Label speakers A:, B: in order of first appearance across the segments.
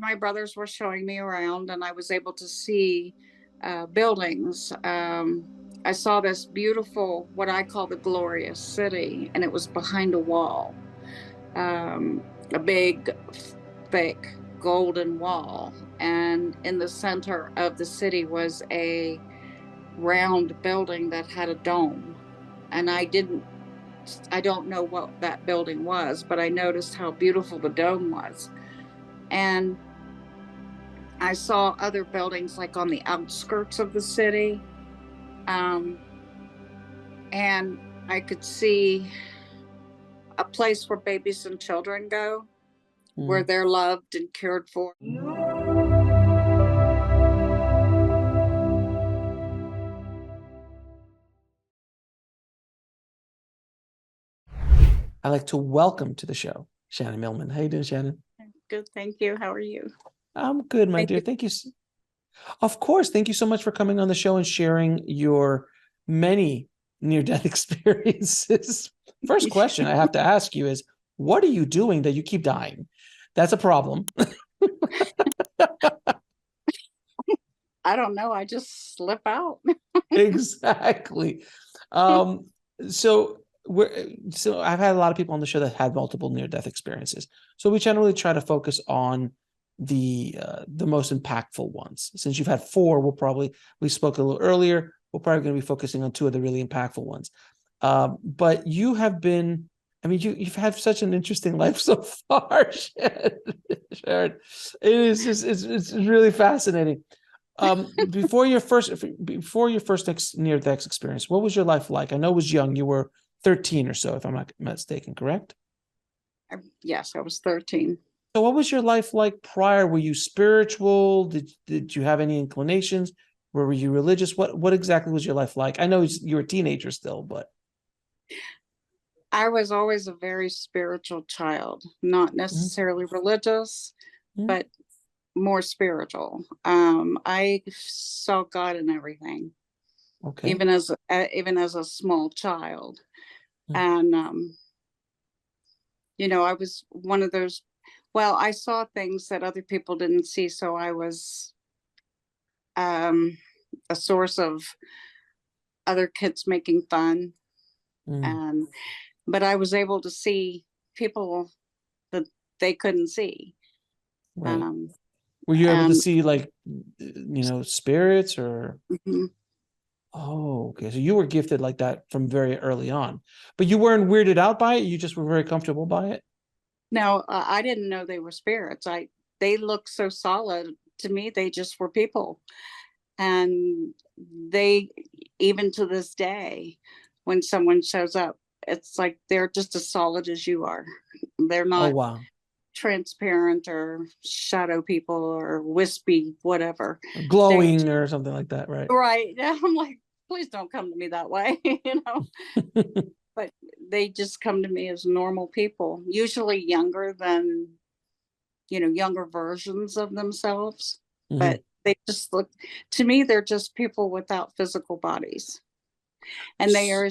A: my brothers were showing me around, and I was able to see buildings. I saw this beautiful, what I call the glorious city, and it was behind a wall, a big, thick, golden wall. And in the center of the city was a round building that had a dome. And I don't know what that building was, but I noticed how beautiful the dome was. And I saw other buildings like on the outskirts of the city. Um, and I could see a place where babies and children go, where they're loved and cared for.
B: I'd like to welcome to the show Sharon Milliman. How you doing, Shannon?
A: Good, thank you. How are you?
B: I'm good, my dear. Thank you. Of course. Thank you so much for coming on the show and sharing your many near-death experiences. First question I have to ask you is, what are you doing that you keep dying? That's a problem.
A: I don't know. I just slip out.
B: Exactly. So I've had a lot of people on the show that had multiple near-death experiences. So we generally try to focus on the most impactful ones. Since you've had 4, we spoke a little earlier. We're probably going to be focusing on 2 of the really impactful ones. But you have been, I mean, you've had such an interesting life so far, Sharon. It's really fascinating. Before your first near-death experience, what was your life like? I know it was young. You were 13 or so, if I'm not mistaken, correct?
A: Yes, I was 13.
B: So what was your life like prior? Were you spiritual? Did you have any inclinations? Were you religious? What exactly was your life like? I know you were a teenager still, but
A: I was always a very spiritual child, not necessarily religious, but more spiritual. I saw God in everything,
B: okay,
A: even as a small child. And I was one of those. Well, I saw things that other people didn't see, so I was a source of other kids making fun. But I was able to see people that they couldn't see.
B: Right. Were you able to see spirits or? Oh, okay. So you were gifted like that from very early on, but you weren't weirded out by it. You just were very comfortable by it.
A: No, I didn't know they were spirits. They looked so solid to me. They just were people. And they, even to this day, when someone shows up, it's like they're just as solid as you are. They're not transparent or shadow people or wispy, whatever.
B: Glowing or something like that, right?
A: Right. I'm like, please don't come to me that way, But they just come to me as normal people, usually younger than, younger versions of themselves. But they just look, to me, they're just people without physical bodies. And they are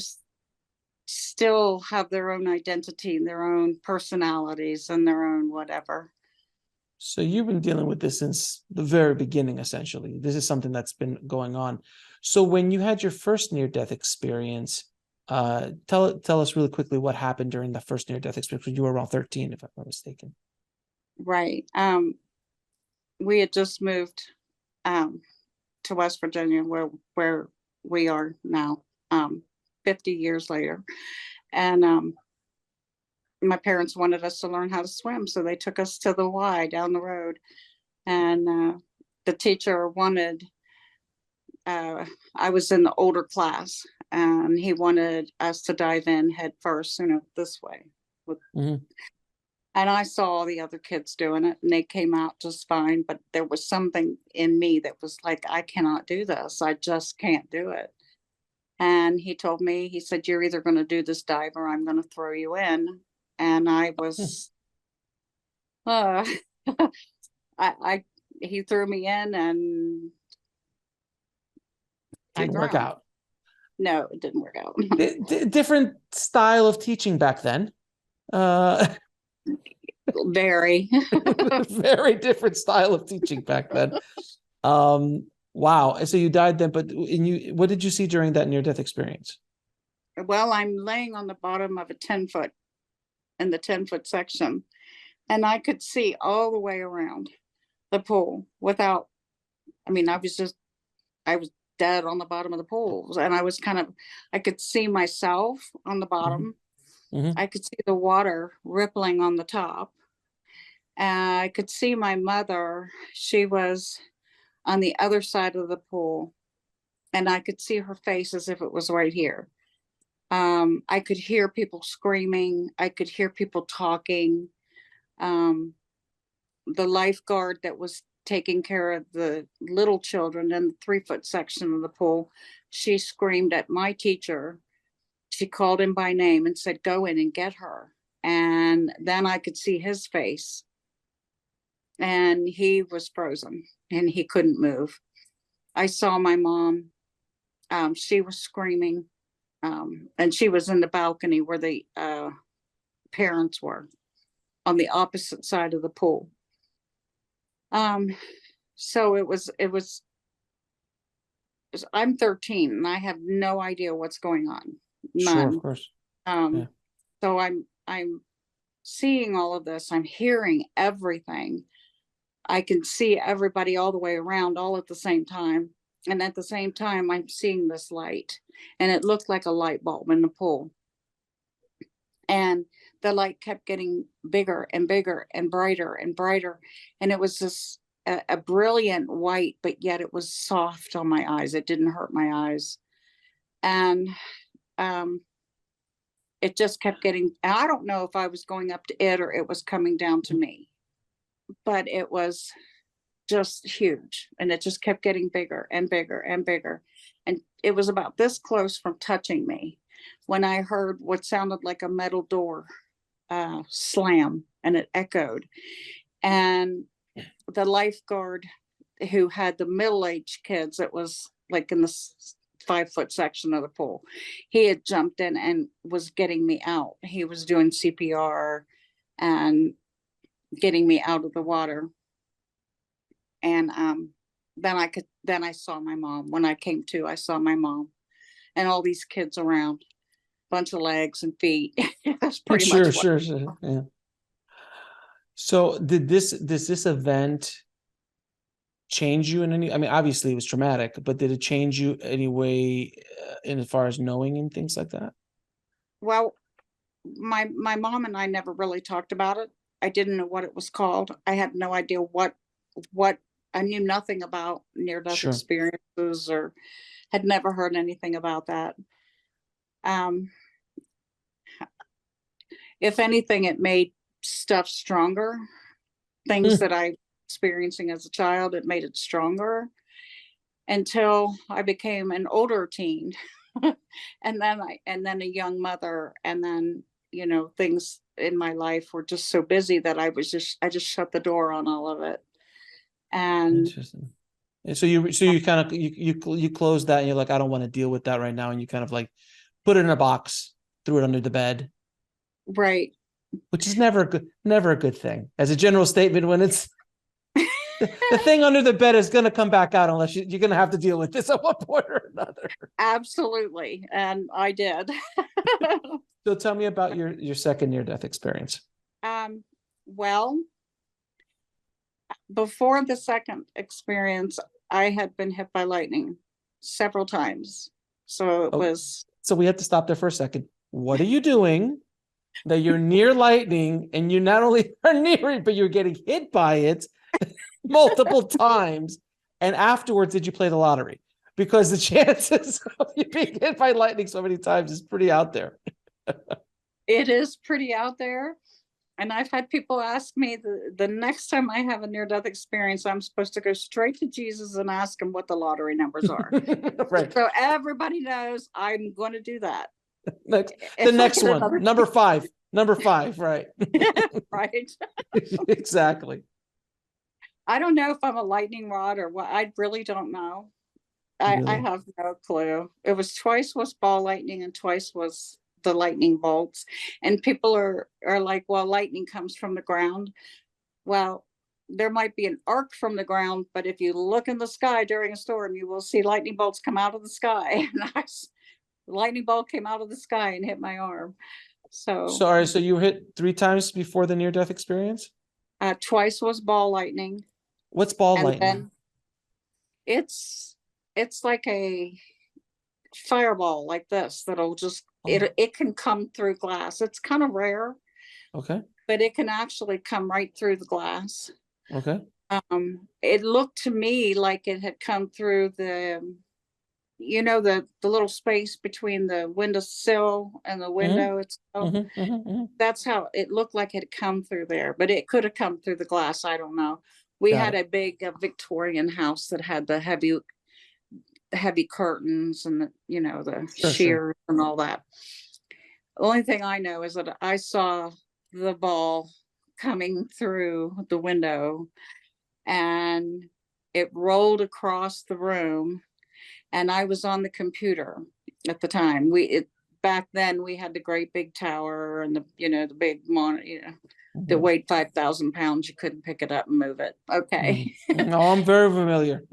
A: still have their own identity, their own personalities, and their own whatever.
B: So you've been dealing with this since the very beginning, essentially. This is something that's been going on. So when you had your first near-death experience, tell us really quickly what happened during the first near-death experience. You were around 13, if I'm not mistaken.
A: Right. We had just moved to West Virginia, where we are now, 50 years later. And my parents wanted us to learn how to swim, so they took us to the Y down the road. And the teacher wanted, I was in the older class, and he wanted us to dive in head first, this way. And I saw the other kids doing it, and they came out just fine. But there was something in me that was like, I cannot do this. I just can't do it. And he told me, he said, you're either going to do this dive or I'm going to throw you in. And I was, he threw me in, and
B: didn't work out.
A: No, it didn't work out.
B: Different style of teaching back then.
A: Very.
B: Very different style of teaching back then. Wow. And so you died then, but what did you see during that near-death experience?
A: Well, I'm laying on the bottom of a 10-foot in the 10-foot section, and I could see all the way around the pool without, I mean, I was dead on the bottom of the pool. And I could see myself on the
B: Mm-hmm.
A: bottom.
B: Mm-hmm.
A: I could see the water rippling on the top. I could see my mother. She was on the other side of the pool, and I could see her face as if it was right here. I could hear people screaming. I could hear people talking. Um, the lifeguard that was taking care of the little children in the 3-foot section of the pool, she screamed at my teacher. She called him by name and said, "Go in and get her." And then I could see his face, and he was frozen and he couldn't move. I saw my mom. She was screaming, and she was in the balcony where the parents were on the opposite side of the pool. Um, so I'm 13 and I have no idea what's going on.
B: Sure, of
A: None.
B: course. Yeah.
A: Um, so I'm seeing all of this. I'm hearing everything. I can see everybody all the way around all at the same time. And at the same time, I'm seeing this light. And it looked like a light bulb in the pool. And the light kept getting bigger and bigger and brighter and brighter. And it was this a brilliant white, but yet it was soft on my eyes. It didn't hurt my eyes. And um, it just kept getting, I don't know if I was going up to it or it was coming down to me, but it was just huge. And it just kept getting bigger and bigger and bigger. And it was about this close from touching me when I heard what sounded like a metal door slam, and it echoed. And the lifeguard who had the middle-aged kids, it was like in the 5-foot section of the pool, he had jumped in and was getting me out. He was doing CPR and getting me out of the water. And then I saw my mom. When I came to, I saw my mom and all these kids around, bunch of legs and feet. That's pretty
B: Sure,
A: much what.
B: sure, sure. Yeah. So does this event change you in any, I mean, obviously it was traumatic, but did it change you any way in as far as knowing and things like that?
A: Well, my mom and I never really talked about it. I didn't know what it was called. I had no idea what I knew nothing about near death
B: Sure.
A: experiences or had never heard anything about that. Um, if anything, it made stuff stronger. Things
B: Hmm.
A: that I experiencing as a child, it made it stronger until I became an older teen. And then a young mother, and then things in my life were just so busy that I just shut the door on all of it. And
B: Interesting. And so you kind of you close that and you're like, I don't want to deal with that right now, and you kind of like put it in a box, threw it under the bed,
A: right.
B: which is never a good thing as a general statement when it's the thing under the bed is going to come back out unless you're going to have to deal with this at one point or another.
A: Absolutely. And I did.
B: So tell me about your second near death experience.
A: Well, before the second experience, I had been hit by lightning several times. So it
B: Oh,
A: was,
B: so we have to stop there for a second. What are you doing that you're near lightning and you not only are near it, but you're getting hit by it multiple times? And afterwards, did you play the lottery? Because the chances of you being hit by lightning so many times is pretty out there.
A: it is pretty out there. And I've had people ask me the next time I have a near death experience, I'm supposed to go straight to Jesus and ask him what the lottery numbers are.
B: Right.
A: So everybody knows I'm going to do that.
B: The
A: If I
B: next
A: get
B: one,
A: another,
B: number five, right?
A: right.
B: Exactly.
A: I don't know if I'm a lightning rod or what. I really don't know. I
B: Really?
A: have no clue. It was twice was ball lightning and twice was the lightning bolts. And people are like, well, lightning comes from the ground. Well, there might be an arc from the ground, but if you look in the sky during a storm, you will see lightning bolts come out of the sky. And the lightning bolt came out of the sky and hit my arm. So,
B: Sorry, so you were hit 3 times before the near-death experience?
A: twice was ball lightning.
B: What's ball
A: And
B: lightning?
A: then it's like a fireball like this that'll just it can come through glass. It's kind of rare,
B: Okay.
A: but it can actually come right through the glass.
B: Okay.
A: It looked to me like it had come through the little space between the windowsill and the window itself. That's how it looked like it had come through there, but it could have come through the glass. I don't know. We
B: Got
A: had
B: it.
A: a big Victorian house that had the heavy curtains and the
B: Sure, sure.
A: shears and all that. The only thing I know is that I saw the ball coming through the window, and it rolled across the room, and I was on the computer at the time. Back then we had the great big tower and the big monitor, that weighed 5,000 pounds. You couldn't pick it up and move it. Okay.
B: No, I'm very familiar.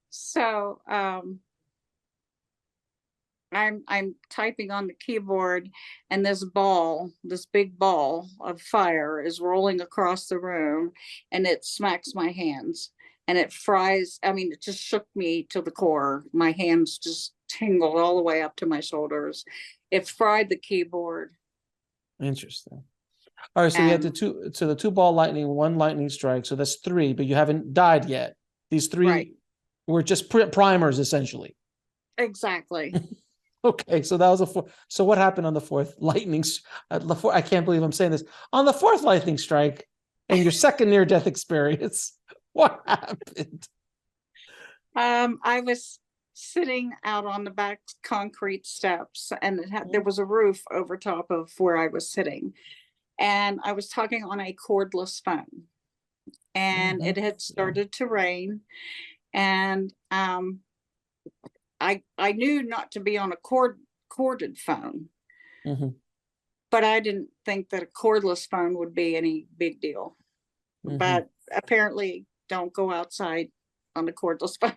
A: So I'm typing on the keyboard, and this big ball of fire is rolling across the room, and it smacks my hands, and it fries. I mean, it just shook me to the core. My hands just tingled all the way up to my shoulders. It fried the keyboard.
B: Interesting. All right, so we had the two ball lightning, one lightning strike. So that's 3, but you haven't died yet. These 3
A: right.
B: were just primers, essentially.
A: Exactly.
B: Okay, so that was a 4. So what happened on the 4th lightning? I can't believe I'm saying this. On the 4th lightning strike and your second near-death experience, what happened?
A: I was sitting out on the back concrete steps, and there was a roof over top of where I was sitting, and I was talking on a cordless phone, and it had started to rain, and I knew not to be on a corded phone, but I didn't think that a cordless phone would be any big deal. But apparently, don't go outside on the cordless phone.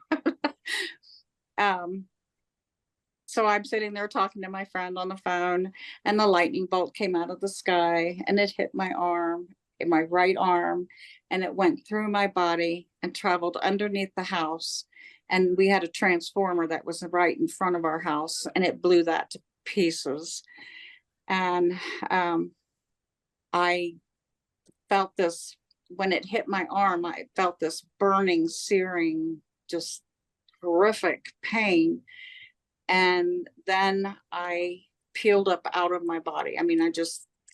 A: So I'm sitting there talking to my friend on the phone, and the lightning bolt came out of the sky, and it hit my arm, in my right arm, and it went through my body and traveled underneath the house. And we had a transformer that was right in front of our house, and it blew that to pieces. And I felt this, when it hit my arm, I felt this burning, searing, just horrific pain. And then I peeled up out of my body. I mean,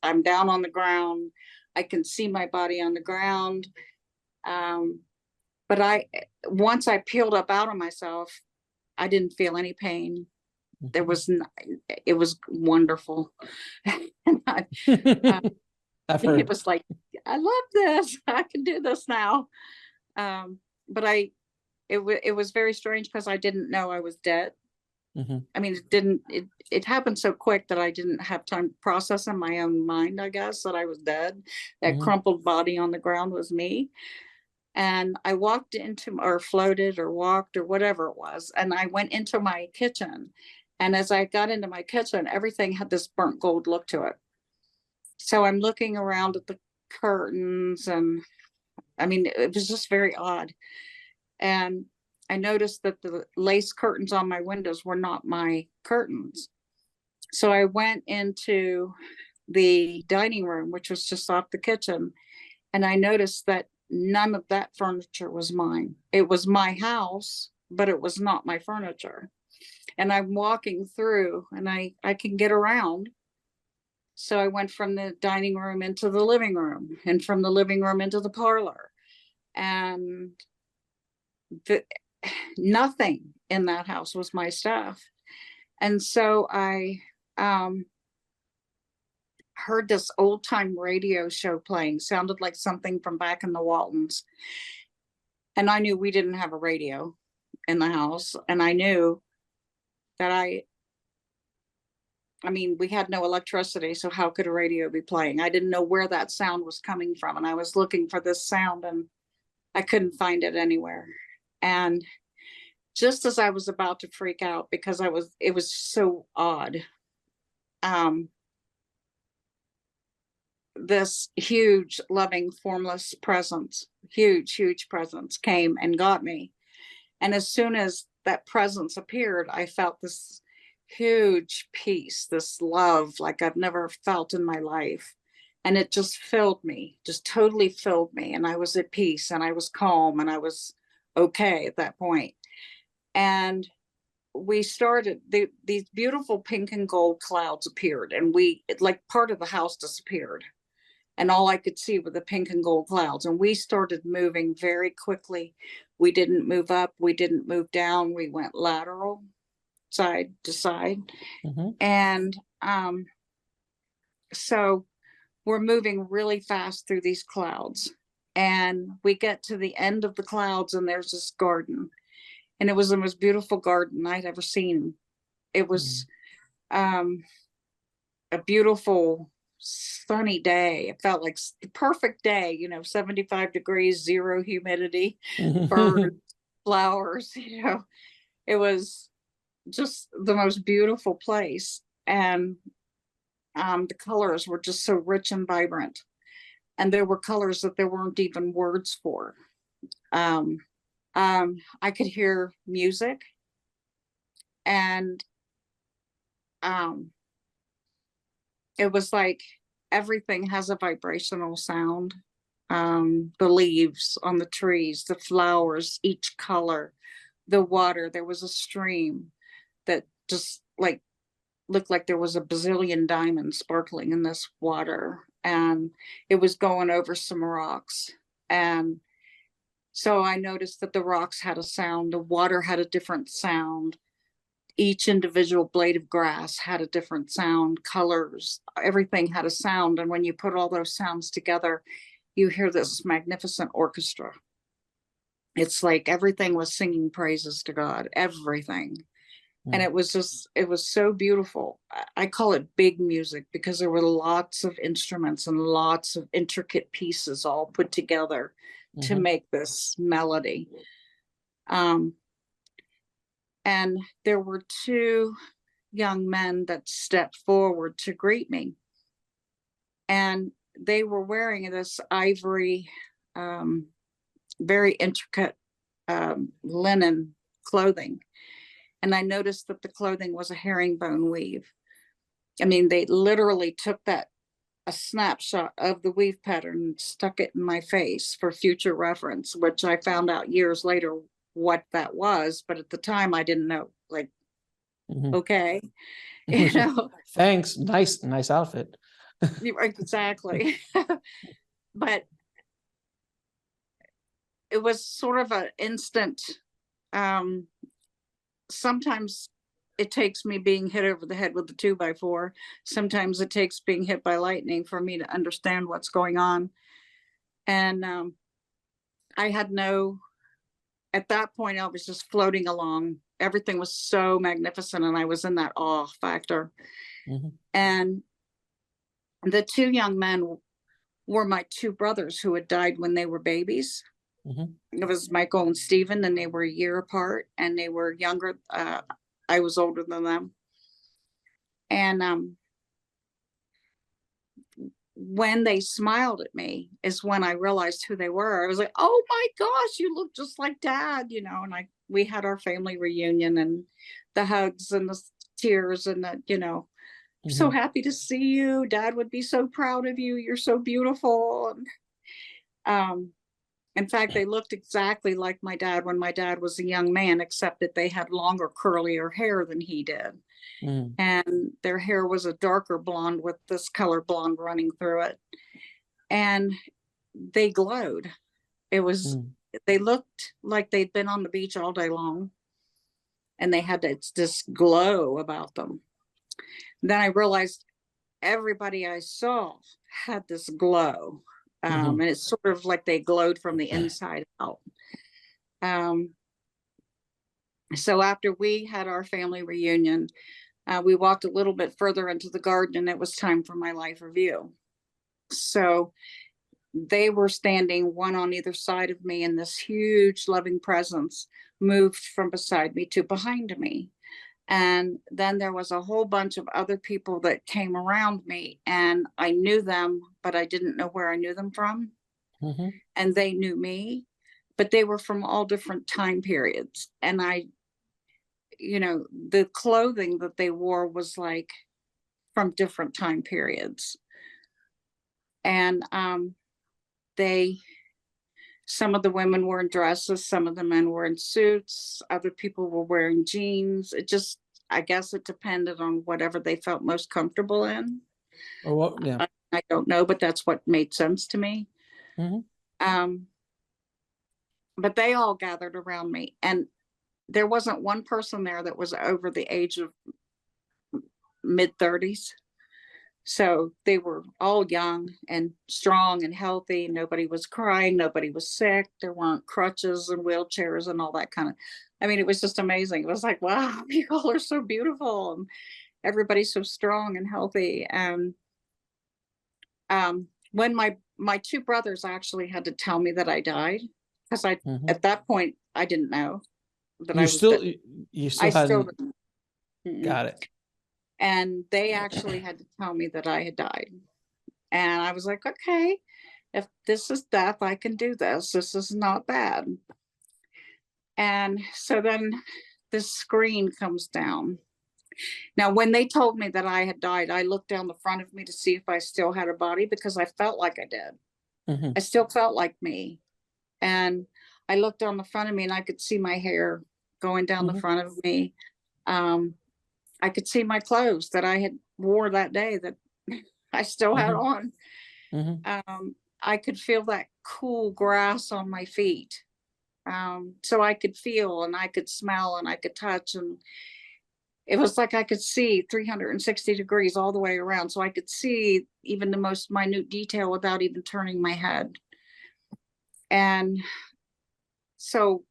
A: I'm down on the ground. I can see my body on the ground. But once I peeled up out of myself, I didn't feel any pain. It was wonderful. It was like, I love this. I can do this now. But it was very strange because I didn't know I was dead. I mean, it happened so quick that I didn't have time to process in my own mind, I guess, that I was dead. That crumpled body on the ground was me. And I walked into, or floated or walked or whatever it was, and I went into my kitchen. And as I got into my kitchen, everything had this burnt gold look to it. So I'm looking around at the curtains, and I mean, it was just very odd. And I noticed that the lace curtains on my windows were not my curtains. So I went into the dining room, which was just off the kitchen, and I noticed that none of that furniture was mine. It was my house, but it was not my furniture. And I'm walking through, and I can get around. So I went from the dining room into the living room, and from the living room into the parlor. And nothing in that house was my stuff. And so I heard this old time radio show playing, sounded like something from back in the Waltons. And I knew we didn't have a radio in the house. And I knew that I mean, we had no electricity, so how could a radio be playing? I didn't know where that sound was coming from, and I was looking for this sound, and I couldn't find it anywhere. And just as I was about to freak out because it was so odd, um, this huge, loving, formless presence, huge presence came and got me. And as soon as that presence appeared, I felt this huge peace, this love like I've never felt in my life. And it just filled me, just totally filled me. And I was at peace and I was calm and I was okay at that point. And we started, these beautiful pink and gold clouds appeared, and like part of the house disappeared. And all I could see were the pink and gold clouds. And we started moving very quickly. We didn't move up, we didn't move down, we went lateral, side to side.
B: Mm-hmm.
A: And so we're moving really fast through these clouds. And we get to the end of the clouds, and there's this garden. And it was the most beautiful garden I'd ever seen. It was a beautiful sunny day. It felt like the perfect day, 75 degrees, zero humidity, birds, flowers, it was just the most beautiful place. And the colors were just so rich and vibrant. And there were colors that there weren't even words for. I could hear music, and it was like everything has a vibrational sound. The leaves on the trees, the flowers, each color, the water. There was a stream that just like looked like there was a bazillion diamonds sparkling in this water, and it was going over some rocks. And so I noticed that the rocks had a sound, the water had a different sound. Each individual blade of grass had a different sound, colors, everything had a sound. And when you put all those sounds together, you hear this magnificent orchestra. It's like everything was singing praises to God, everything. And it was so beautiful. I call it big music because there were lots of instruments and lots of intricate pieces all put together to make this melody. And there were two young men that stepped forward to greet me. And they were wearing this ivory, very intricate linen clothing. And I noticed that the clothing was a herringbone weave. I mean, they literally took a snapshot of the weave pattern and stuck it in my face for future reference, which I found out years later what that was. But at the time I didn't know, like, okay,
B: Thanks. Nice outfit.
A: Exactly. But it was sort of an instant, sometimes it takes me being hit over the head with the 2x4. Sometimes it takes being hit by lightning for me to understand what's going on. And I had at that point, I was just floating along. Everything was so magnificent, and I was in that awe factor. And the two young men were my two brothers who had died when they were babies. It was Michael and Stephen, and they were a year apart, and they were younger. I was older than them. And when they smiled at me is when I realized who they were. I was like, oh my gosh, you look just like Dad, and we had our family reunion, and the hugs and the tears and I'm so happy to see you. Dad would be so proud of you. You're so beautiful. And in fact, they looked exactly like my dad when my dad was a young man, except that they had longer, curlier hair than he did. And their hair was a darker blonde with this color blonde running through it. And they glowed. They looked like they'd been on the beach all day long. And they had this glow about them. And then I realized everybody I saw had this glow. And it's sort of like they glowed from the inside out. So after we had our family reunion, We walked a little bit further into the garden, and it was time for my life review. So they were standing one on either side of me, and this huge loving presence moved from beside me to behind me. And then there was a whole bunch of other people that came around me, and I knew them, but I didn't know where I knew them from.
B: Mm-hmm.
A: And they knew me, but they were from all different time periods. And the clothing that they wore was like from different time periods. And they some of the women were in dresses, some of the men were in suits, other people were wearing jeans. I guess it depended on whatever they felt most comfortable in.
B: Or what? Yeah.
A: I don't know, but that's what made sense to me.
B: Mm-hmm.
A: Um, but they all gathered around me, and there wasn't one person there that was over the age of mid-30s. So they were all young and strong and healthy. Nobody was crying. Nobody was sick. There weren't crutches and wheelchairs and all that kind of. I mean, it was just amazing. It was like, wow, you all are so beautiful, and everybody's so strong and healthy. And when my two brothers actually had to tell me that I died, because
B: Mm-hmm.
A: at that point I didn't know that
B: You
A: I was dead.
B: still you
A: I
B: still
A: still
B: hadn't
A: didn't. Mm-mm.
B: got it.
A: And they actually had to tell me that I had died. And I was like, okay, if this is death, I can do this. This is not bad. And so then this screen comes down. Now, when they told me that I had died, I looked down the front of me to see if I still had a body, because I felt like I did.
B: Mm-hmm.
A: I still felt like me. And I looked on the front of me, and I could see my hair going down the
B: Mm-hmm.
A: front of me. I could see my clothes that I had wore that day that I still had
B: Mm-hmm.
A: on.
B: Mm-hmm.
A: I could feel that cool grass on my feet. So I could feel, and I could smell, and I could touch, and it was like I could see 360 degrees all the way around. So I could see even the most minute detail without even turning my head. And so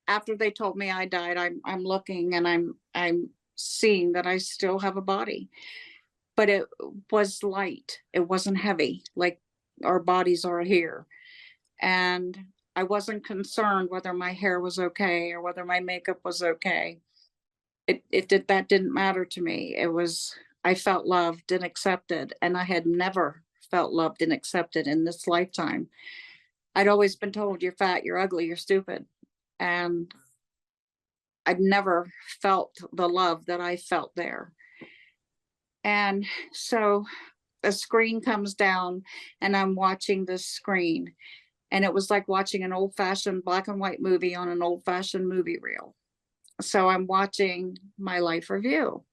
A: after they told me I died, I'm looking, and I'm seeing that I still have a body, but it was light. It wasn't heavy like our bodies are here. And I wasn't concerned whether my hair was okay or whether my makeup was okay. That didn't matter to me. I felt loved and accepted, and I had never felt loved and accepted in this lifetime. I'd always been told, you're fat, you're ugly, you're stupid. And I'd never felt the love that I felt there. And so a screen comes down, and I'm watching this screen, and it was like watching an old-fashioned black and white movie on an old-fashioned movie reel. So I'm watching my life review,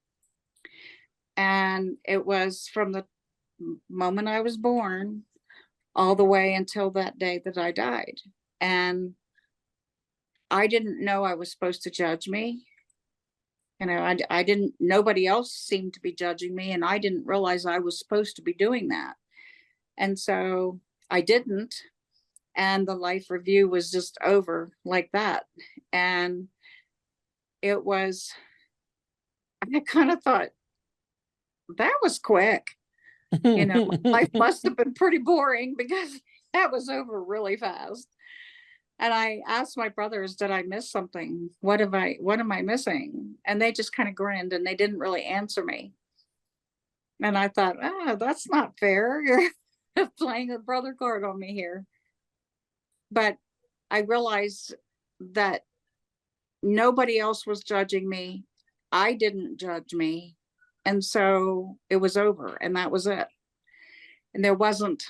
A: and it was from the moment I was born all the way until that day that I died. And I didn't know I was supposed to judge me. I didn't, nobody else seemed to be judging me, and I didn't realize I was supposed to be doing that. And so I didn't. And the life review was just over like that. And it was, I kind of thought, that was quick. Life must have been pretty boring, because that was over really fast. And I asked my brothers, did I miss something? What am I missing? And they just kind of grinned, and they didn't really answer me. And I thought, that's not fair. You're playing a brother card on me here. But I realized that nobody else was judging me. I didn't judge me. And so it was over, and that was it. And there wasn't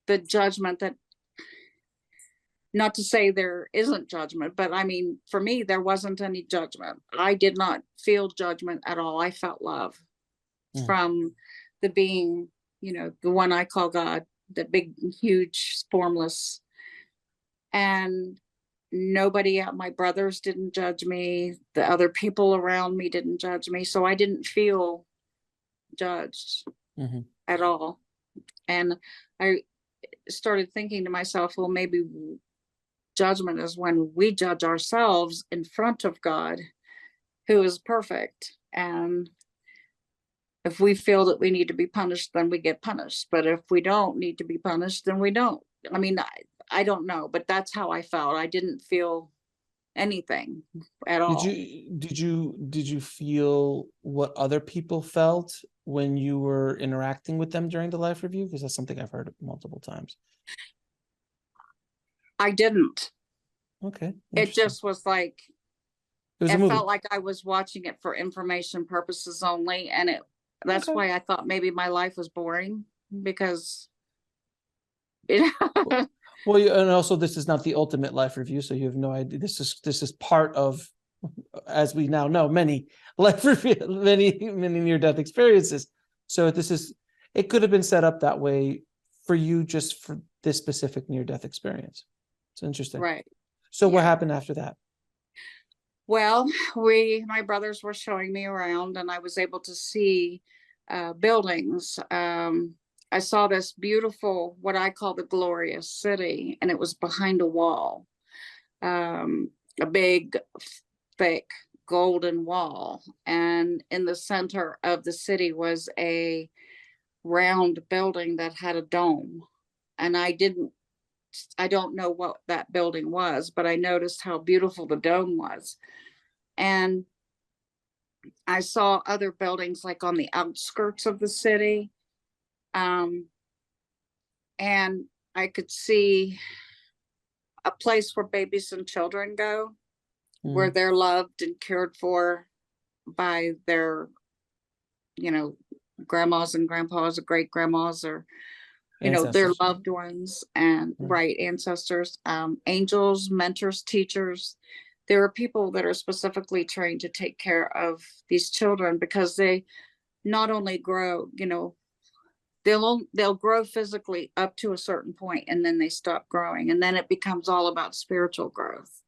A: the judgment that, not to say there isn't judgment, but I mean, for me, there wasn't any judgment. I did not feel judgment at all. I felt love from the being, the one I call God, the big, huge, formless. And nobody, my brothers didn't judge me. The other people around me didn't judge me. So I didn't feel judged at all. And I started thinking to myself, well, maybe judgment is when we judge ourselves in front of God, who is perfect. And if we feel that we need to be punished, then we get punished. But if we don't need to be punished, then we don't. I mean, I don't know, but that's how I felt. I didn't feel anything at
B: Did
A: all.
B: you feel what other people felt when you were interacting with them during the life review? Because that's something I've heard multiple times.
A: I didn't.
B: Okay,
A: It
B: interesting.
A: just was like,
B: It was a
A: it
B: movie.
A: felt like I was watching it for information purposes only. And that's
B: Okay.
A: why I thought maybe my life was boring, because, you know,
B: Well, and also this is not the ultimate life review, so you have no idea. This is part of, as we now know, many life review, many near death experiences. So it could have been set up that way for you, just for this specific near death experience. It's interesting.
A: right.
B: So what
A: Yeah.
B: happened after that?
A: Well, my brothers were showing me around, and I was able to see buildings. I saw this beautiful, what I call the glorious city, and it was behind a wall, a big, thick, golden wall. And in the center of the city was a round building that had a dome. And I don't know what that building was, but I noticed how beautiful the dome was. And I saw other buildings like on the outskirts of the city. Um, and I could see a place where babies and children go, where
B: Mm.
A: they're loved and cared for by their, you know, grandmas and grandpas or great grandmas, or, their
B: Ancestors.
A: loved ones, and
B: Right.
A: right, ancestors, angels, mentors, teachers. There are people that are specifically trained to take care of these children, because they not only grow, they'll grow physically up to a certain point, and then they stop growing, and then it becomes all about spiritual growth.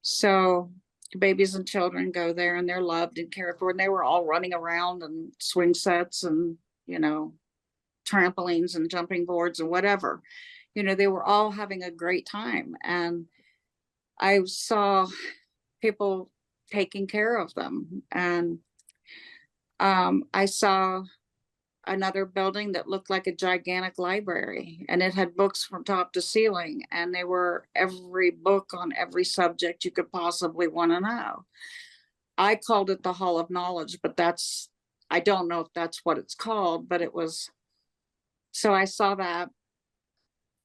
A: So babies and children go there, and they're loved and cared for, and they were all running around and swing sets and, you know trampolines and jumping boards and whatever. They were all having a great time, and I saw people taking care of them. And I saw another building that looked like a gigantic library, and it had books from top to ceiling, and they were every book on every subject you could possibly want to know. I called it the Hall of Knowledge, but I don't know if that's what it's called, but it was. So I saw that.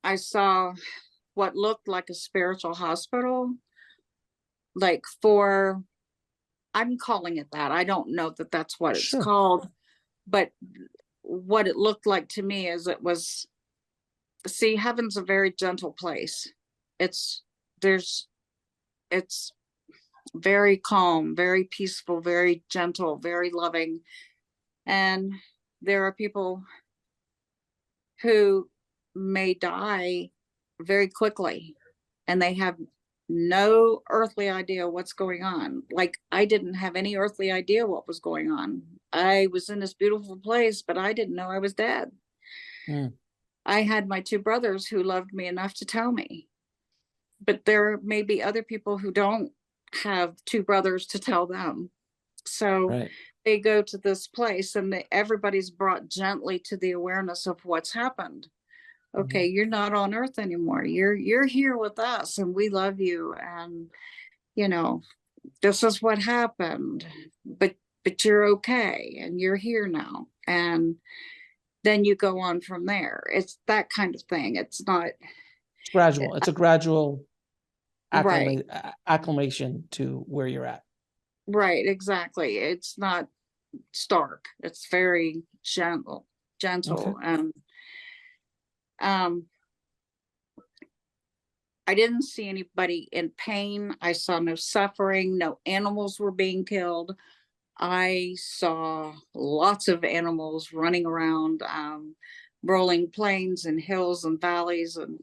A: I saw what looked like a spiritual hospital, like for, I'm calling it that. I don't know that that's what it's
B: Sure.
A: called, but what it looked like to me is it was, see, heaven's a very gentle place. It's, there's, it's very calm, very peaceful, very gentle, very loving. And there are people who may die very quickly, and they have no earthly idea what's going on. Like, I didn't have any earthly idea what was going on. I was in this beautiful place, but I didn't know I was dead.
B: Mm.
A: I had my two brothers who loved me enough to tell me, but there may be other people who don't have two brothers to tell them. So
B: Right.
A: they go to this place, and everybody's brought gently to the awareness of what's happened. Okay,
B: Mhm.
A: you're not on earth anymore. You're here with us, and we love you, and you know this is what happened, but you're okay, and you're here now. And then you go on from there. It's that kind of thing. It's not
B: It's gradual. It's a gradual
A: right.
B: acclimation to where you're at.
A: Right, exactly. It's not stark. It's very
B: Okay.
A: gentle. And um I didn't see anybody in pain. I saw no suffering. No animals were being killed. I saw lots of animals running around, rolling plains and hills and valleys, and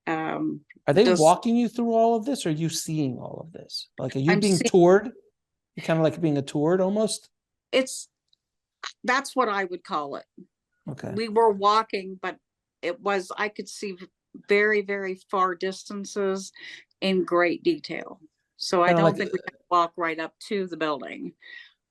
A: um,
B: Are they
A: just,
B: walking you through all of this, or are you seeing all of this? Like, are you
A: I'm
B: being
A: seeing,
B: toured? You kind of like being a toured almost?
A: it's, that's what I would call it.
B: Okay.
A: We were walking, but I could see very, very far distances in great detail. So I
B: Kind of
A: don't
B: like,
A: think we had to walk right up to the building,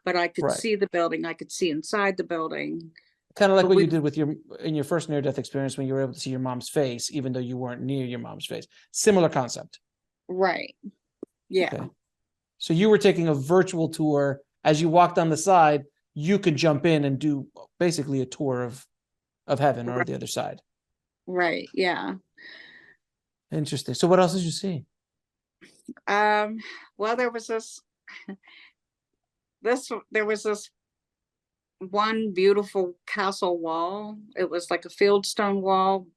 A: but I could
B: right.
A: see the building. I could see inside the building.
B: Kind of like
A: But
B: what you
A: we,
B: did with in your first near-death experience when you were able to see your mom's face, even though you weren't near your mom's face. Similar concept.
A: right. Yeah.
B: Okay. So you were taking a virtual tour. As you walked on the side, you could jump in and do basically a tour of heaven or
A: Right.
B: the other side.
A: Right. Yeah.
B: Interesting. So what else did you see?
A: Um, well, there was this one beautiful castle wall. It was like a fieldstone wall,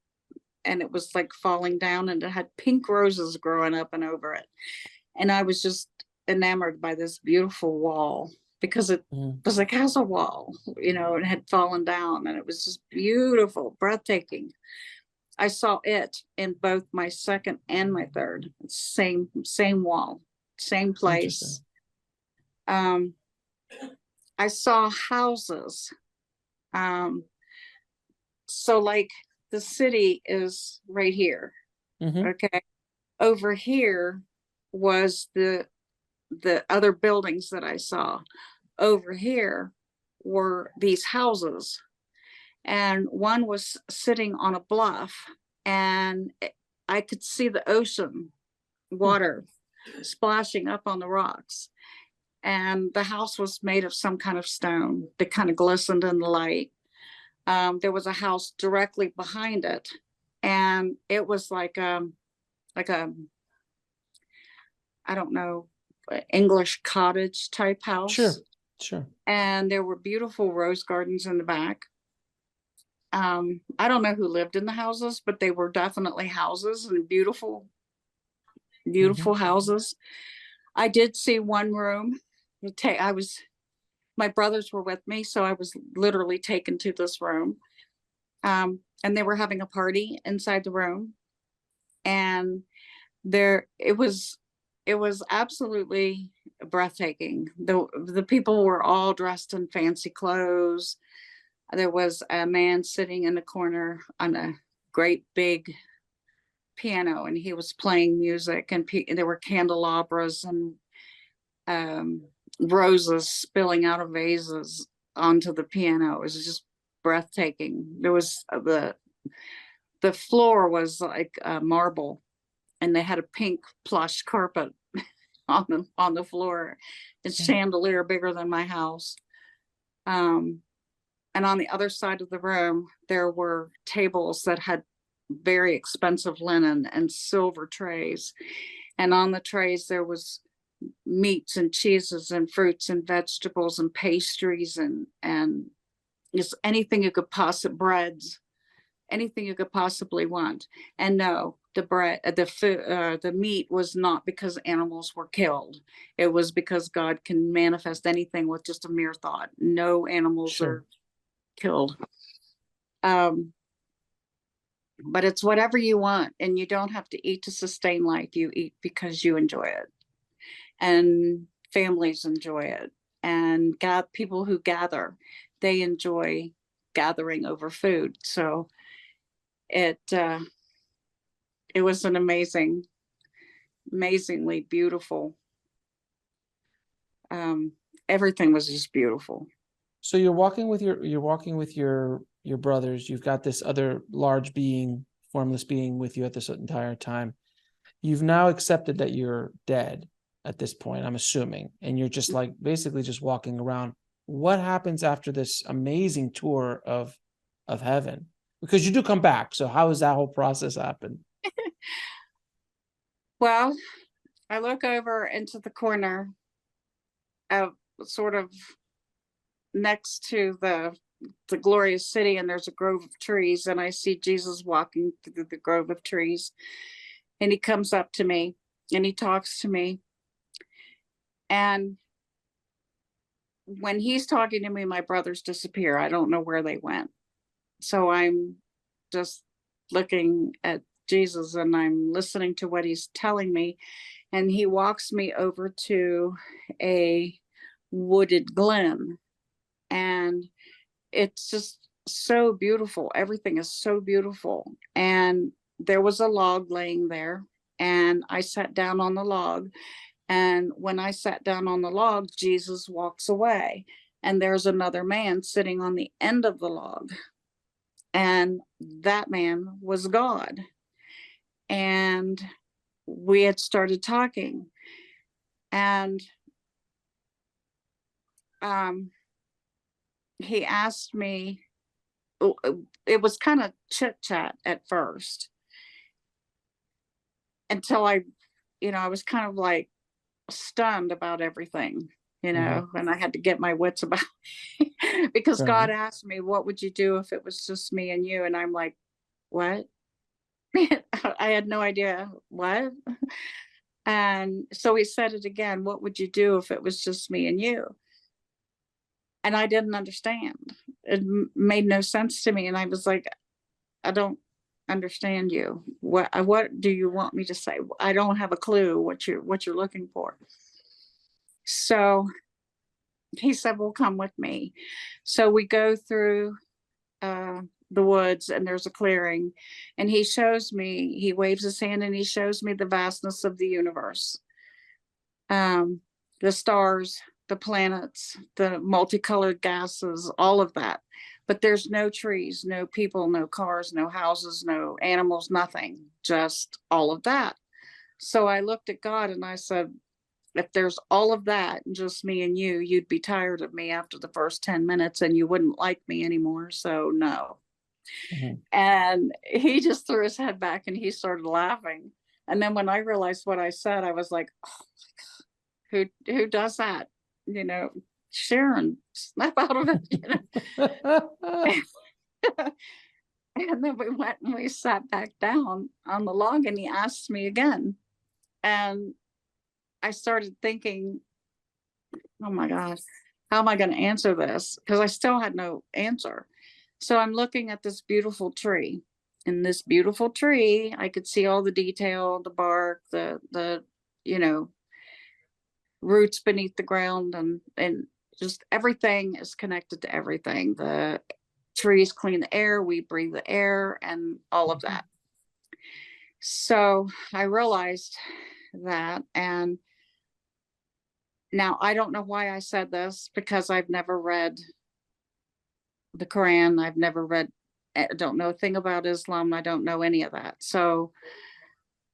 A: and it was like falling down, and it had pink roses growing up and over it. And I was just enamored by this beautiful wall because it
B: Mhm.
A: was a castle wall, it had fallen down, and it was just beautiful, breathtaking. I saw it in both my second and my third. Same wall, same
B: Interesting.
A: place. Um, I saw houses. Um, so like the city is right here.
B: Mm-hmm.
A: Okay. Over here was the other buildings that I saw. Over here were these houses, and one was sitting on a bluff, and I could see the ocean water splashing up on the rocks. And the house was made of some kind of stone that kind of glistened in the light. There was a house directly behind it, and it was like a I don't know, English cottage type house.
B: Sure. Sure.
A: And there were beautiful rose gardens in the back. I don't know who lived in the houses, but they were definitely houses, and beautiful,
B: Mm-hmm.
A: beautiful houses. I did see one room. I was My brothers were with me, so I was literally taken to this room. And they were having a party inside the room, and it was absolutely breathtaking. The people were all dressed in fancy clothes. There was a man sitting in the corner on a great big piano, and he was playing music, and there were candelabras and um, roses spilling out of vases onto the piano. It was just breathtaking. There was the floor was like marble, and they had a pink plush carpet on the floor. It's chandelier bigger than my house. Um, and on the other side of the room, there were tables that had very expensive linen and silver trays. And on the trays, there was meats and cheeses and fruits and vegetables and pastries and just anything you could possibly breads, anything you could possibly want. And no, the bread, the food, the meat was not because animals were killed. It was because God can manifest anything with just a mere thought. No animals
B: Sure.
A: are killed. Um, but it's whatever you want, and you don't have to eat to sustain life. You eat because you enjoy it, and families enjoy it, and people who gather, they enjoy gathering over food. So it uh, it was an amazingly beautiful. Um, Everything was just beautiful.
B: So you're walking with your brothers. You've got this other large being, formless being with you at this entire time. You've now accepted that you're dead at this point, I'm assuming, and you're just like basically just walking around. What happens after this amazing tour of heaven? Because you do come back. So how does that whole process happen?
A: Well, I look over into the corner of sort of next to the glorious city, and there's a grove of trees, and I see Jesus walking through the grove of trees, and he comes up to me and he talks to me. And when he's talking to me, my brothers disappear. I don't know where they went. So I'm just looking at Jesus, and I'm listening to what he's telling me. And he walks me over to a wooded glen, and it's just so beautiful. Everything is so beautiful. And there was a log laying there, and I sat down on the log, And when I sat down on the log, Jesus walks away, and there's another man sitting on the end of the log. And that man was God. And we had started talking. And he asked me, it was kind of chit chat at first until I was kind of like stunned about everything, and I had to get my wits about because God
B: Right.
A: asked me, what would you do if it was just me and you? And I'm like, what? I had no idea what. And so he said it again, what would you do if it was just me and you? And I didn't understand. It made no sense to me. And I was like, I don't understand you. What do you want me to say? I don't have a clue what you're looking for. So he said, well, come with me. So we go through the woods, and there's a clearing, and he waves his hand and he shows me the vastness of the universe. The stars, the planets, the multicolored gases, all of that. But there's no trees, no people, no cars, no houses, no animals, nothing, just all of that. So I looked at God and I said, if there's all of that and just me and you, you'd be tired of me after the first 10 minutes and you wouldn't like me anymore. So no.
B: Mm-hmm.
A: And he just threw his head back and he started laughing. And then when I realized what I said, I was like, oh, who does that? Sharon, snap out of it. And then we went and we sat back down on the log, and he asked me again. And I started thinking, oh my gosh, how am I going to answer this? Because I still had no answer. So I'm looking at this beautiful tree. In this beautiful tree, I could see all the detail, the bark, the roots beneath the ground, and just everything is connected to everything. The trees clean the air, we breathe the air, and all of that. So I realized that. And now I don't know why I said this, because I've never read the Quran. I don't know a thing about Islam. I don't know any of that. So,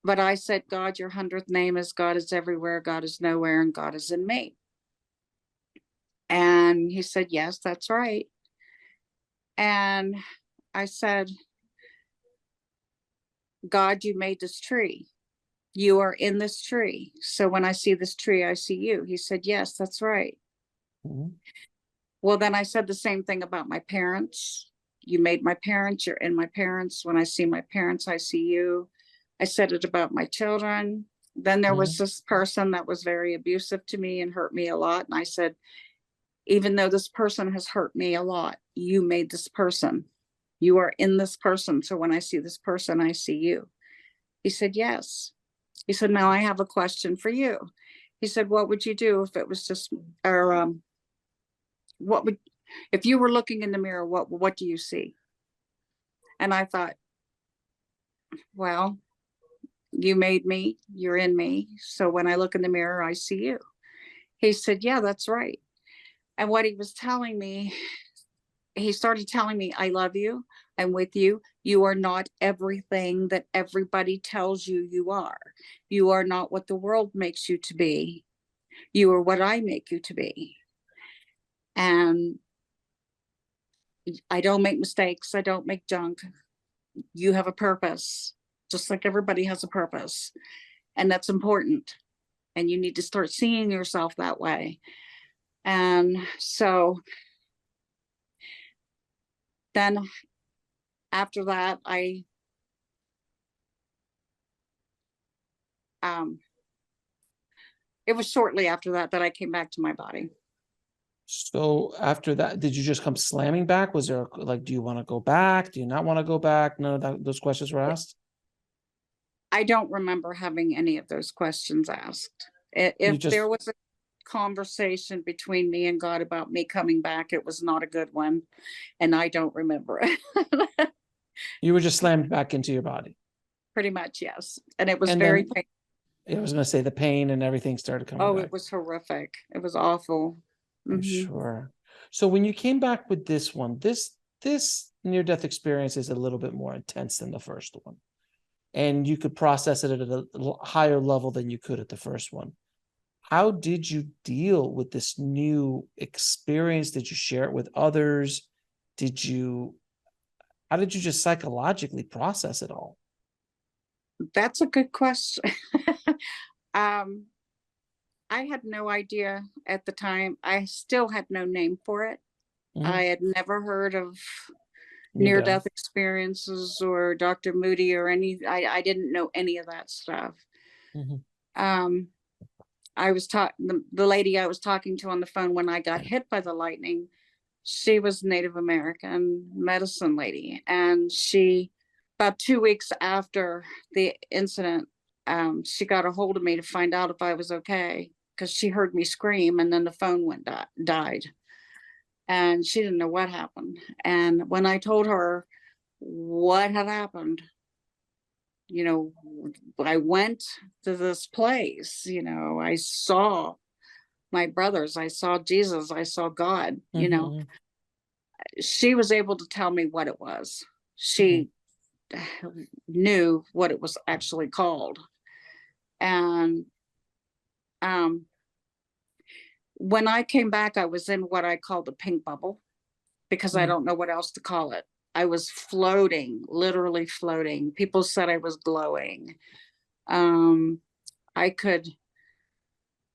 A: but I said, God, your 100th name is God is everywhere, God is nowhere, and God is in me. And he said, yes, that's right. And I said, God, you made this tree. You are in this tree. So when I see this tree, I see you. He said, yes, that's right.
B: Mm-hmm.
A: Well, then I said the same thing about my parents. You made my parents. You're in my parents. When I see my parents, I see you. I said it about my children. Then there was this person that was very abusive to me and hurt me a lot. And I said, even though this person has hurt me a lot, you made this person. You are in this person. So when I see this person, I see you. He said, yes. He said, now I have a question for you. He said, what would you do if it was just, or what would, if you were looking in the mirror, what do you see? And I thought, well, you made me, you're in me. So when I look in the mirror, I see you. He said, yeah, that's right. And what he was telling me, he started telling me, I love you. I'm with you. You are not everything that everybody tells you you are. You are not what the world makes you to be. You are what I make you to be. And I don't make mistakes. I don't make junk. You have a purpose, just like everybody has a purpose. And that's important. And you need to start seeing yourself that way. And so then after that, it was shortly after that that I came back to my body.
B: So after that, did you just come slamming back? Was there like, do you want to go back? Do you not want to go back? None of those questions were asked?
A: I don't remember having any of those questions asked.
B: You
A: If
B: just,
A: there was a conversation between me and God about me coming back, it was not a good one. And I don't remember it.
B: you were just slammed back into your body.
A: Pretty much, yes. And it was
B: And
A: very
B: then,
A: painful.
B: I was going to say the pain and everything started coming
A: Oh,
B: back.
A: it was horrific. It was awful.
B: I'm sure. So when you came back with this one, this near-death experience is a little bit more intense than the first one. And you could process it at a higher level than you could at the first one. How did you deal with this new experience? Did you share it with others? How did you just psychologically process it all?
A: That's a good question. um, I had no idea at the time. I still had no name for it.
B: Mhm.
A: I had never heard of
B: Near
A: near-death
B: death.
A: experiences or Dr. Moody or I didn't know any of that stuff.
B: Mhm.
A: Um, I was talking, the lady I was talking to on the phone when I got hit by the lightning, she was Native American medicine lady. And she, about 2 weeks after the incident, she got a hold of me to find out if I was okay because she heard me scream and then the phone died. And she didn't know what happened. And when I told her what had happened, you know, I went to this place, I saw my brothers, I saw Jesus, I saw God,
B: Mhm.
A: she was able to tell me what it was.
B: Mhm.
A: She knew what it was actually called. And um, when I came back, I was in what I call the pink bubble because I
B: Mhm.
A: don't know what else to call it. I was floating, literally floating. People said I was glowing. Um, I could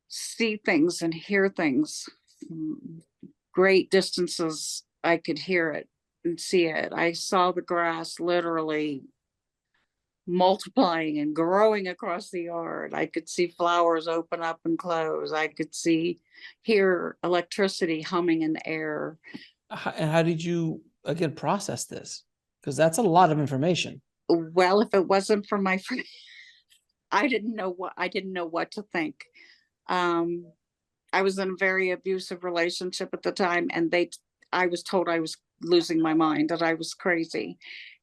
A: see things and hear things from great distances. I could hear it and see it. I saw the grass literally multiplying and growing across the yard. I could see flowers open up and close. I could hear electricity humming in the air.
B: And how did you again process this? Because that's a lot of information.
A: Well, if it wasn't for my friend, I didn't know what to think. Um, I was in a very abusive relationship at the time, and I was told I was losing my mind, that I was crazy,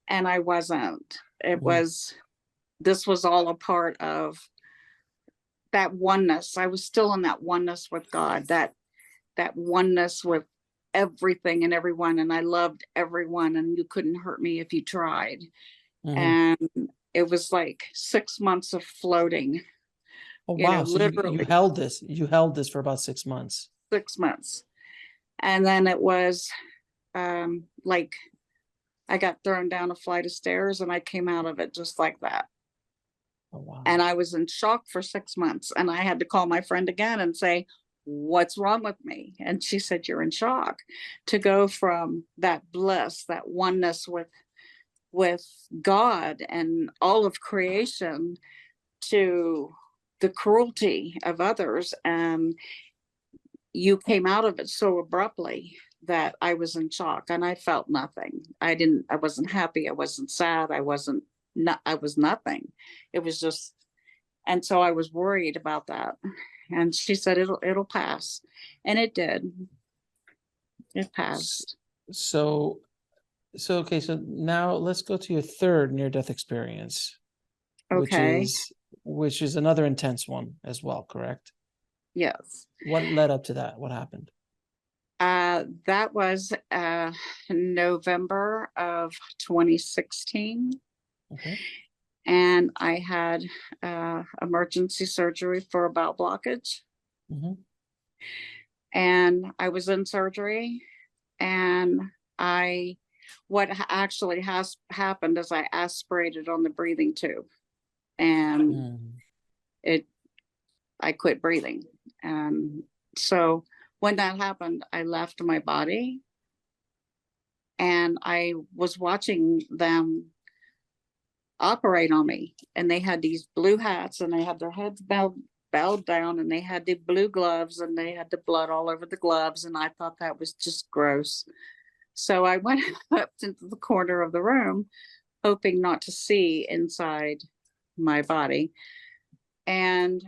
A: and I wasn't.
B: Mhm.
A: This was all a part of that oneness. I was still in that oneness with God, that oneness with everything and everyone, and I loved everyone, and you couldn't hurt me if you tried.
B: Mhm.
A: And it was like 6 months of floating,
B: Oh wow! So you
A: literally
B: held this. You held this for about 6 months.
A: 6 months. And then it was like I got thrown down a flight of stairs and I came out of it just like that.
B: Oh wow.
A: And I was in shock for 6 months. And I had to call my friend again and say, "What's wrong with me?" And she said, "You're in shock." To go from that bliss, that oneness with God and all of creation, to the cruelty of others, and you came out of it so abruptly that I was in shock and I felt nothing. I wasn't happy, I wasn't sad, I was nothing. It was just, and so I was worried about that. And she said it'll pass. And it did. It
B: S-
A: passed.
B: So okay. So now let's go to your third near-death experience, which
A: Okay.
B: is which is another intense one as well. Correct?
A: Yes.
B: What led up to that? What happened?
A: That was November of 2016.
B: Okay.
A: And I had emergency surgery for a bowel blockage.
B: Mhm.
A: And I was in surgery, and I, actually has happened is I aspirated on the breathing tube, and
B: Mm.
A: it, I quit breathing. And so when that happened, I left my body, and I was watching them operate on me. And they had these blue hats and they had their heads bowed down, and they had the blue gloves and they had the blood all over the gloves. And I thought that was just gross. So I went up into the corner of the room, hoping not to see inside my body. And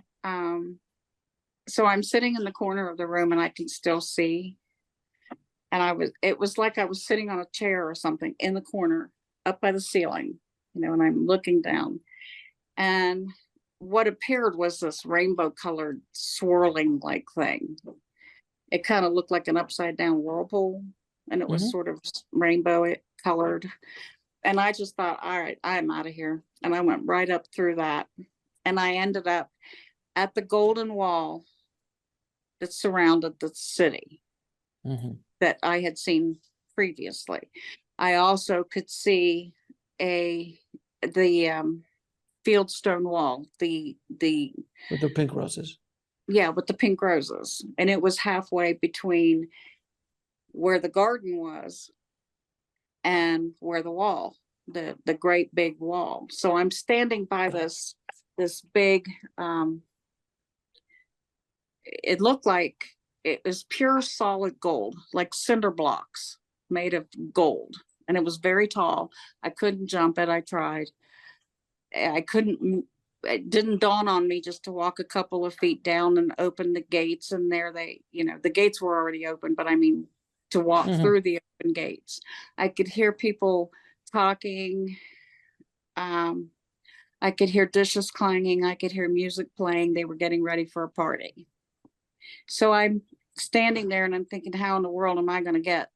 A: so I'm sitting in the corner of the room and I can still see. And it was like I was sitting on a chair or something in the corner up by the ceiling, and I'm looking down. And what appeared was this rainbow colored swirling like thing. It kind of looked like an upside down whirlpool, and it was
B: Hmm.
A: sort of rainbow colored. And I just thought, all right, I'm out of here. And I went right up through that. And I ended up at the golden wall that surrounded the city
B: Hmm.
A: that I had seen previously. I also could see a the fieldstone wall, the
B: With the pink roses.
A: yeah, with the pink roses, and it was halfway between where the garden was and where the wall, the great big wall. So I'm standing by this big, it looked like it was pure solid gold, like cinder blocks made of gold, and it was very tall. I couldn't jump it. I tried. I couldn't. It didn't dawn on me just to walk a couple of feet down and open the gates, and there they, the gates were already open, but I mean to walk
B: Hmm.
A: through the open gates. I could hear people talking. Um, I could hear dishes clanging. I could hear music playing. They were getting ready for a party. So I'm standing there and I'm thinking, how in the world am I going to get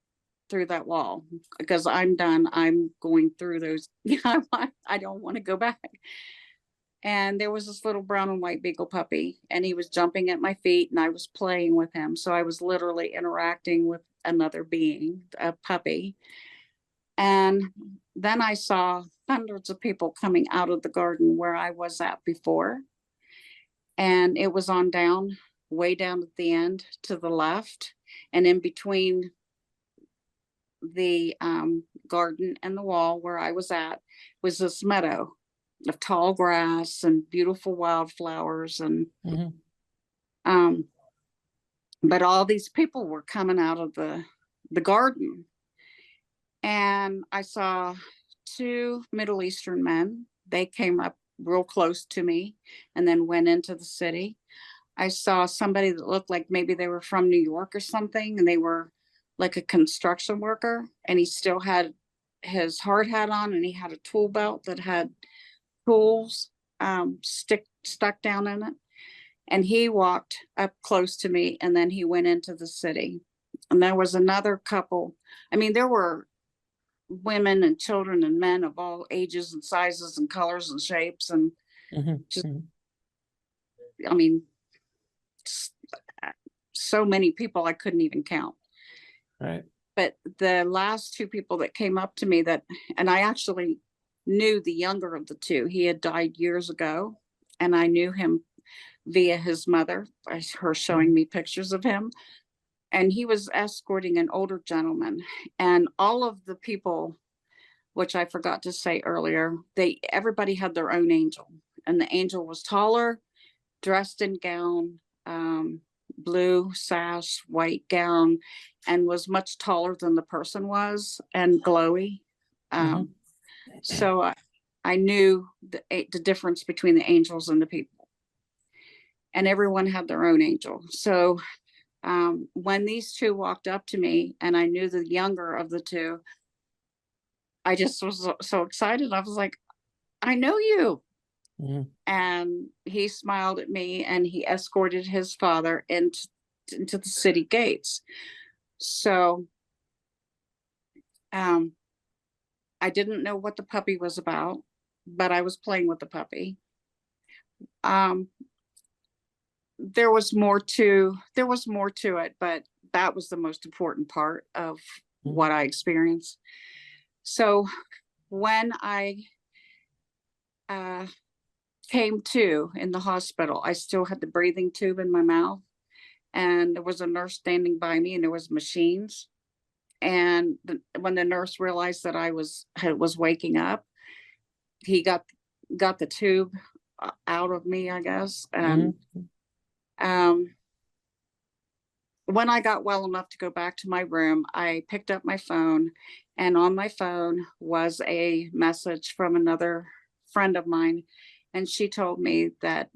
A: through that wall? Because I'm done. I'm going through those. I don't want to go back. And there was this little brown and white beagle puppy, and he was jumping at my feet, and I was playing with him. So I was literally interacting with another being, a puppy. And then I saw hundreds of people coming out of the garden where I was at before. And it was on down, way down at the end to the left. And in between the garden and the wall where I was at was this meadow of tall grass and beautiful wildflowers. And
B: Hmm.
A: um, but all these people were coming out of the garden, and I saw two Middle Eastern men. They came up real close to me and then went into the city. I saw somebody that looked like maybe they were from New York or something, and they were like a construction worker, and he still had his hard hat on, and he had a tool belt that had tools stuck down in it. And he walked up close to me, and then he went into the city. And there was another couple. I mean, there were women and children and men of all ages and sizes and colors and shapes, and
B: Hmm.
A: just,
B: Hmm.
A: I mean, so many people I couldn't even count.
B: Right.
A: But the last two people that came up to me, and I actually knew the younger of the two. He had died years ago, and I knew him via his mother, by her showing
B: Hmm.
A: me pictures of him. And he was escorting an older gentleman. And all of the people, which I forgot to say earlier, everybody had their own angel. And the angel was taller, dressed in gown, blue sash, white gown, and was much taller than the person was, and glowy.
B: Hmm.
A: Um, so I knew the difference between the angels and the people, and everyone had their own angel. So when these two walked up to me, and I knew the younger of the two, I just was so excited. I was like, I know you.
B: Hmm.
A: And he smiled at me, and he escorted his father into the city gates. So um, I didn't know what the puppy was about, but I was playing with the puppy. Um, there was more to it, but that was the most important part of
B: Hmm.
A: what I experienced. So when I uh, came to in the hospital, I still had the breathing tube in my mouth, and there was a nurse standing by me, and there was machines. And when the nurse realized that I was waking up, he got the tube out of me, I guess. And
B: Hmm.
A: um, when I got well enough to go back to my room, I picked up my phone, and on my phone was a message from another friend of mine. And she told me that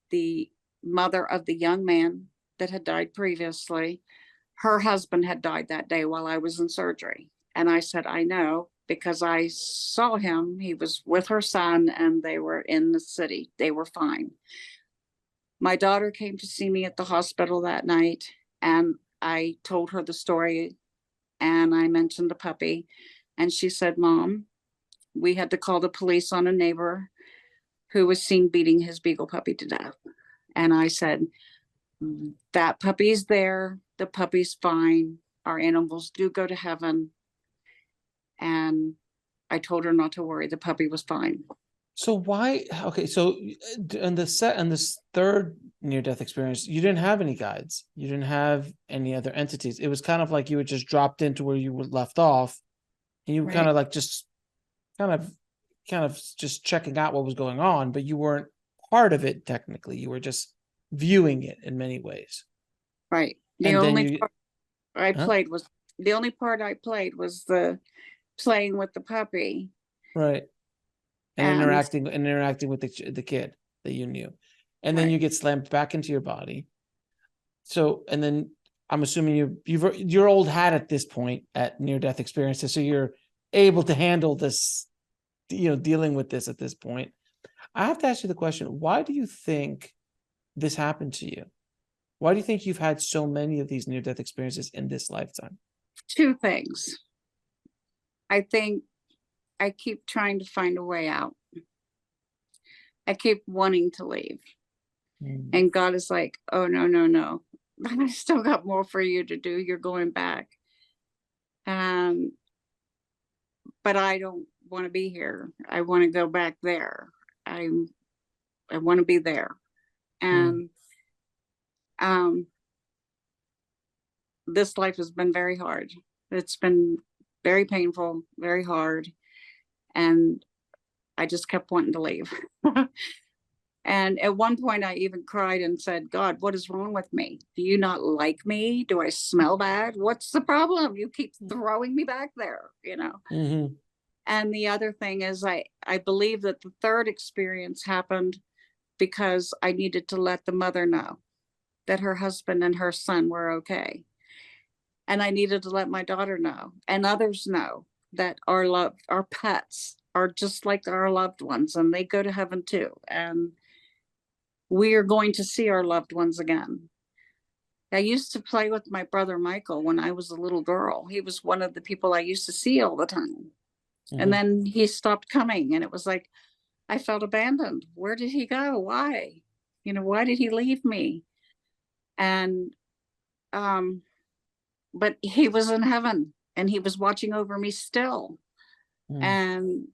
A: the mother of the young man that had died previously, her husband had died that day while I was in surgery. And I said, I know. because I saw him. He was with her son and they were in the city. They were fine. My daughter came to see me at the hospital that night, and I told her the story, and I mentioned the puppy, and she said, Mom, we had to call the police on a neighbor who was seen beating his beagle puppy to death. And I said, that puppy's there. The puppy's fine. Our animals do go to heaven. And I told her not to worry. The puppy was fine.
B: So why? Okay, so on this third near-death experience, you didn't have any guides. You didn't have any other entities. It was kind of like you were just dropped into where you were left off, and you were kind of like just kind of just checking out what was going on, but you weren't part of it technically. You were just viewing it in many ways.
A: Right.
B: And then you,
A: The only part I played was the playing with the puppy.
B: Right. And interacting with the kid that you knew. And then you get slammed back into your body. So, and then I'm assuming you're old hat at this point at near-death experiences, so you're able to handle this, dealing with this at this point. I have to ask you the question, why do you think this happened to you? Why do you think you've had so many of these near-death experiences in this lifetime?
A: Two things. I think I keep trying to find a way out. I keep wanting to leave. And God is like, oh, no. I still got more for you to do. You're going back. But I don't want to be here. I want to go back there. I want to be there. And this life has been very hard. It's been very painful, very hard. And I just kept wanting to leave. And at one point I even cried and said, God, what is wrong with me? Do you not like me? Do I smell bad? What's the problem? You keep throwing me back there, And the other thing is I believe that the third experience happened because I needed to let the mother know that her husband and her son were okay. And I needed to let my daughter know and others know that our pets are just like our loved ones, and they go to heaven too. And we are going to see our loved ones again. I used to play with my brother Michael when I was a little girl. He was one of the people I used to see all the time. And then he stopped coming, and it was like I felt abandoned. Where did he go? Why? Why did he leave me? And but he was in heaven, and he was watching over me still. And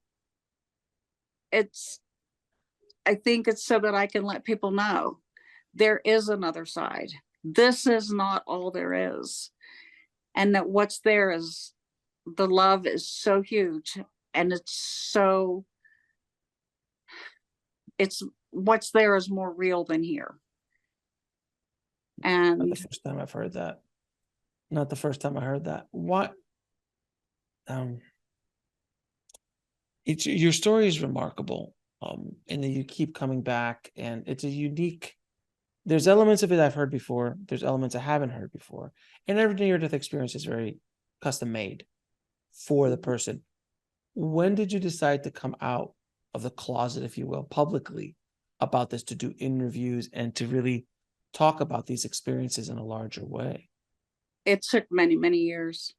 A: I think it's so that I can let people know there is another side. This is not all there is. And that what's there is the love is so huge, and it's what's there is more real than here. And
B: not the first time I've heard that. Not the first time I heard that. What? Your story is remarkable, and that you keep coming back, and it's a unique. There's elements of it I've heard before. There's elements I haven't heard before, and every near-death experience is very custom made for the person. When did you decide to come out of the closet, if you will, publicly about this, to do interviews and to really talk about these experiences in a larger way?
A: It took many, many years.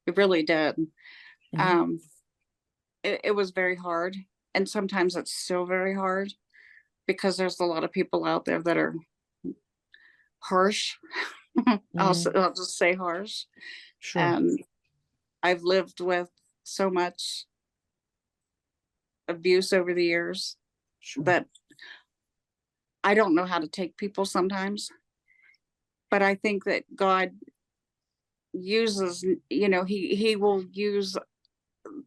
A: It really did. It was very hard. And sometimes it's still very hard because there's a lot of people out there that are harsh. I'll just say harsh.
B: Sure.
A: And I've lived with so much abuse over the years that I don't know how to take people sometimes. But I think that God uses, he will use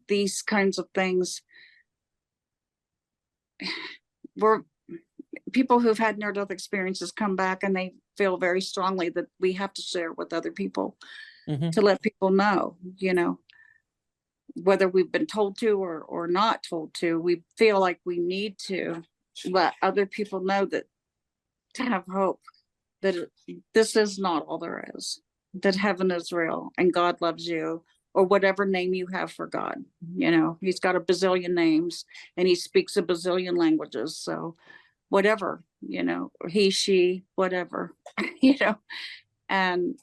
A: these kinds of things where people who've had near-death experiences come back and they feel very strongly that we have to share with other people to let people know, whether we've been told to or not told to, we feel like we need to let other people know that, to have hope that this is not all there is, that heaven is real and God loves you or whatever name you have for God. You know, he's got a bazillion names and he speaks a bazillion languages. So whatever, you know, he, she, whatever, you know, and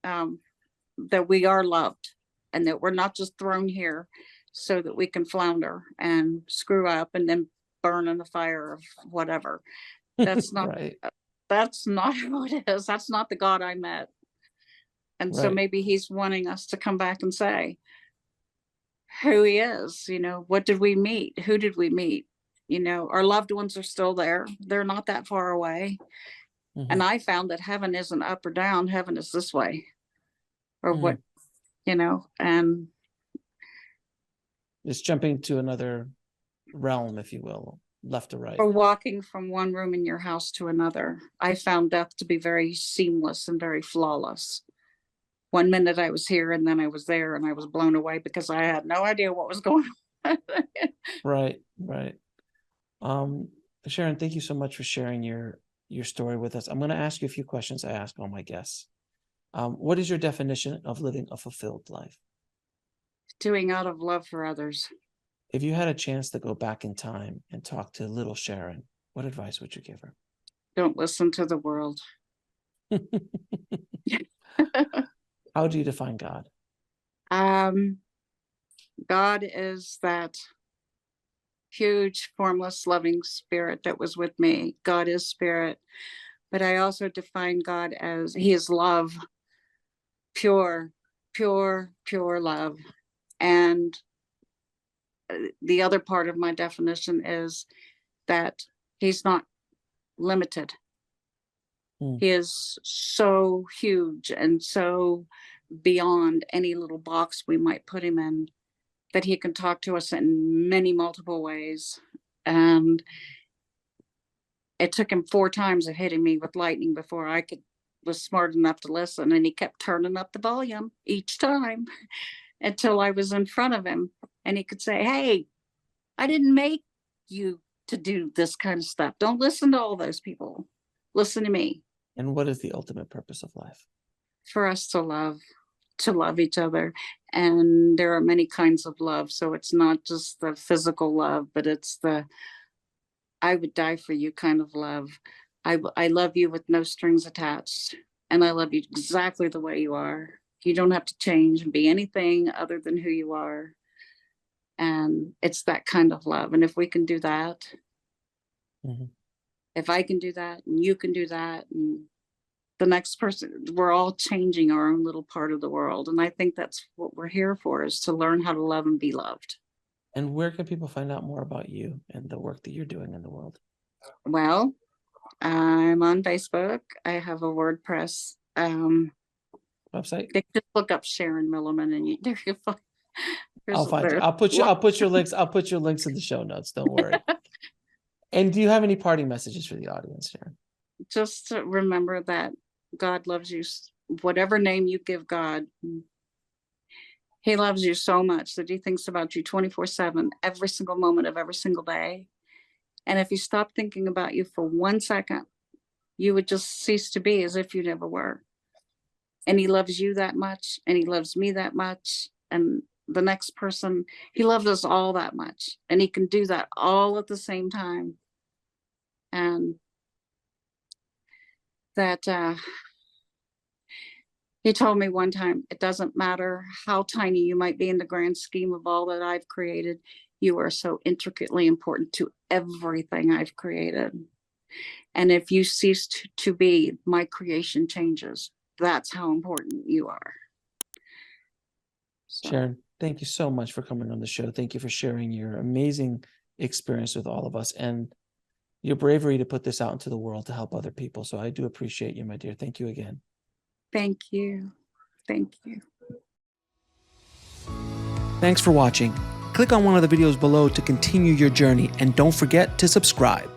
A: that we are loved and that we're not just thrown here so that we can flounder and screw up and then burn in the fire of whatever. That's not,
B: Right.
A: that's not who it is. That's not the God I met. And so
B: Right.
A: maybe he's wanting us to come back and say who he is, you know, what did we meet? Who did we meet? You know, our loved ones are still there. They're not that far away.
B: Mm-hmm.
A: And I found that heaven isn't up or down. Heaven is this way or
B: Mm-hmm.
A: what, you know, and
B: It's jumping to another realm, if you will, left to right.
A: or walking from one room in your house to another. I found death to be very seamless and very flawless. One minute I was here and then I was there and I was blown away because I had no idea what was going on.
B: Right. Right. Sharon, thank you so much for sharing your story with us. I'm going to ask you a few questions I ask all my guests. What is your definition of living a fulfilled life?
A: Doing out of love for others.
B: If you had a chance to go back in time and talk to little Sharon, what advice would you give her?
A: Don't listen to the world.
B: How do you define God?
A: God is that huge, formless, loving spirit that was with me. God is spirit. But I also define God as he is love, pure, pure, pure love. And the other part of my definition is that he's not limited. He is so huge and so beyond any little box we might put him in that he can talk to us in many multiple ways. And it took him 4 times of hitting me with lightning before I was smart enough to listen. And he kept turning up the volume each time until I was in front of him and he could say, hey, I didn't make you to do this kind of stuff. Don't listen to all those people. Listen to me.
B: And what is the ultimate purpose of life?
A: For us to love each other. And there are many kinds of love. So it's not just the physical love, but it's the I would die for you kind of love. I love you with no strings attached. And I love you exactly the way you are. You don't have to change and be anything other than who you are. And it's that kind of love. And if we can do that, if I can do that and you can do that, and the next person, we're all changing our own little part of the world. And I think that's what we're here for, is to learn how to love and be loved.
B: And where can people find out more about you and the work that you're doing in the world?
A: Well, I'm on Facebook. I have a WordPress
B: website.
A: They just look up Sharon Milliman and you find.
B: I'll find you. I'll put your links. I'll put your links in the show notes. Don't worry. And do you have any parting messages for the audience, Sharon?
A: Just to remember that God loves you. Whatever name you give God, he loves you so much that he thinks about you 24/7, every single moment of every single day. And if you stop thinking about you for 1 second, you would just cease to be as if you never were. And he loves you that much, and he loves me that much, and the next person. He loves us all that much, and he can do that all at the same time. And that he told me one time, it doesn't matter how tiny you might be in the grand scheme of all that I've created, you are so intricately important to everything I've created. And if you cease to be, my creation changes. That's how important you are. So.
B: Sharon, thank you so much for coming on the show. Thank you for sharing your amazing experience with all of us and your bravery to put this out into the world to help other people. So I do appreciate you, my dear. Thank you again.
A: Thank you. Thank you.
B: Thanks for watching. Click on one of the videos below to continue your journey, and don't forget to subscribe.